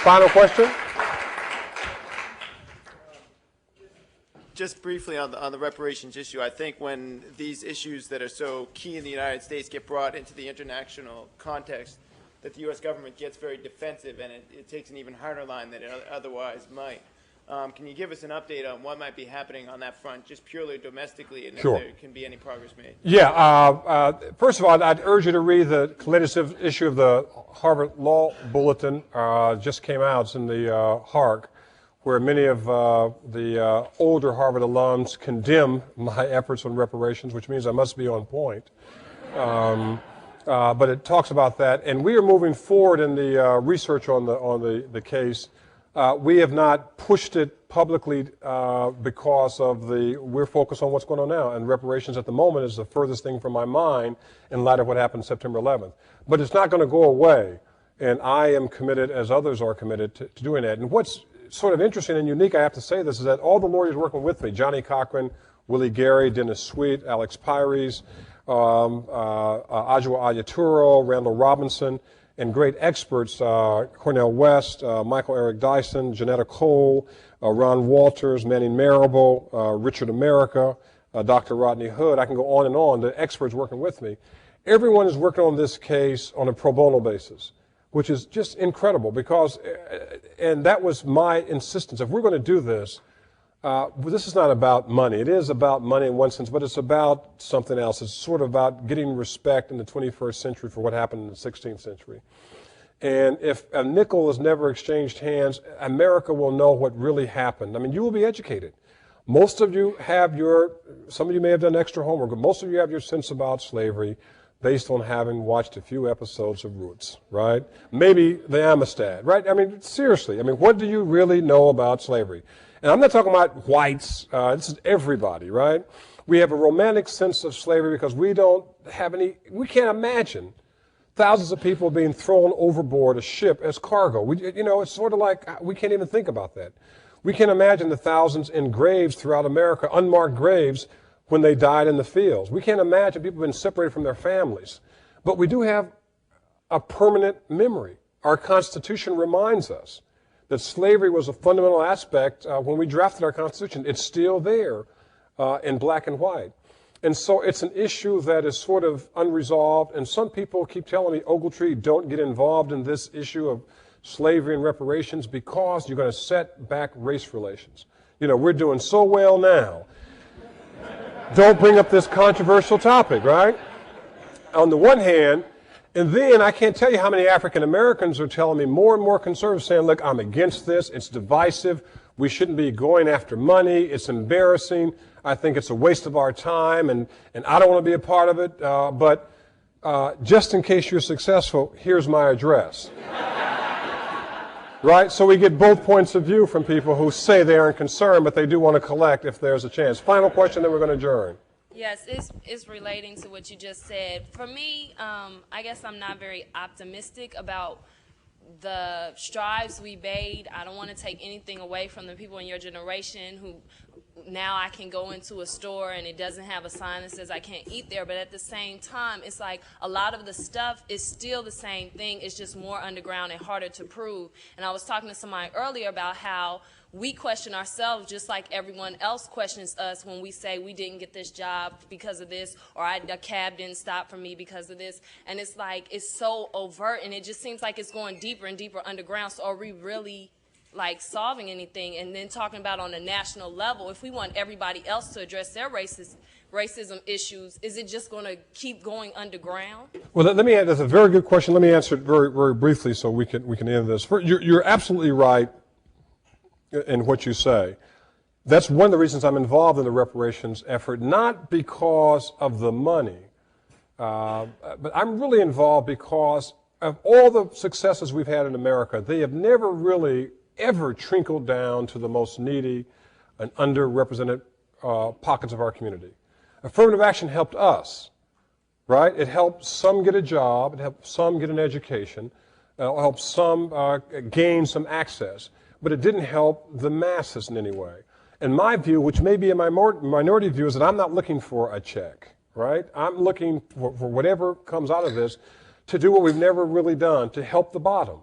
Final question? Just briefly on the reparations issue, I think when these issues that are so key in the United States get brought into the international context, that the U.S. government gets very defensive, and it takes an even harder line than it otherwise might. Can you give us an update on what might be happening on that front, just purely domestically, and Sure. if there can be any progress made? Yeah. First of all, I'd urge you to read the latest issue of the Harvard Law Bulletin. Just came out. It's in the HARC, where many of the older Harvard alums condemn my efforts on reparations, which means I must be on point. But it talks about that, and we are moving forward in the research on the case. We have not pushed it publicly because of we're focused on what's going on now, and reparations at the moment is the furthest thing from my mind in light of what happened September 11th. But it's not going to go away, and I am committed, as others are committed, to doing that. And what's sort of interesting and unique, I have to say this, is that all the lawyers working with me, Johnny Cochran, Willie Gary, Dennis Sweet, Alex Pires, Ajwa Ayaturo, Randall Robinson, and great experts, Cornel West, Michael Eric Dyson, Janetta Cole, Ron Walters, Manning Marable, Richard America, Dr. Rodney Hood. I can go on and on, the experts working with me. Everyone is working on this case on a pro bono basis, which is just incredible because, and that was my insistence, if we're going to do this, this is not about money. It is about money in one sense, but it's about something else. It's sort of about getting respect in the 21st century for what happened in the 16th century. And if a nickel is never exchanged hands, America will know what really happened. I mean, you will be educated. Most of you have some of you may have done extra homework, but most of you have your sense about slavery based on having watched a few episodes of Roots, right? Maybe the Amistad, right? I mean, seriously, I mean, what do you really know about slavery? And I'm not talking about whites, this is everybody, right? We have a romantic sense of slavery because we can't imagine thousands of people being thrown overboard a ship as cargo. It's sort of like, we can't even think about that. We can't imagine the thousands in graves throughout America, unmarked graves, when they died in the fields. We can't imagine people being separated from their families. But we do have a permanent memory. Our Constitution reminds us that slavery was a fundamental aspect when we drafted our Constitution. It's still there in black and white. And so it's an issue that is sort of unresolved, and some people keep telling me, Ogletree, don't get involved in this issue of slavery and reparations because you're going to set back race relations. We're doing so well now. Don't bring up this controversial topic, right? On the one hand, and then I can't tell you how many African Americans are telling me, more and more conservatives saying, look, I'm against this, it's divisive, we shouldn't be going after money, it's embarrassing, I think it's a waste of our time, and I don't want to be a part of it, but just in case you're successful, here's my address. Right? So we get both points of view from people who say they aren't concerned, but they do want to collect if there's a chance. Final question, then we're going to adjourn. Yes, it's relating to what you just said. For me, I guess I'm not very optimistic about the strides we made. I don't want to take anything away from the people in your generation who now I can go into a store and it doesn't have a sign that says I can't eat there, but at the same time, it's like a lot of the stuff is still the same thing. It's just more underground and harder to prove. And I was talking to somebody earlier about how we question ourselves just like everyone else questions us when we say we didn't get this job because of this, or a cab didn't stop for me because of this. And it's like, it's so overt, and it just seems like it's going deeper and deeper underground. So are we really like solving anything? And then talking about on a national level, if we want everybody else to address their racism issues, is it just going to keep going underground? Well, that's a very good question. Let me answer it very, very briefly so we can end this. You're absolutely right in what you say. That's one of the reasons I'm involved in the reparations effort, not because of the money, but I'm really involved because of all the successes we've had in America. They have never really ever trickled down to the most needy and underrepresented pockets of our community. Affirmative action helped us, right? It helped some get a job, it helped some get an education, it helped some gain some access, but it didn't help the masses in any way. And my view, which may be a minority view, is that I'm not looking for a check, right? I'm looking for whatever comes out of this to do what we've never really done, to help the bottom.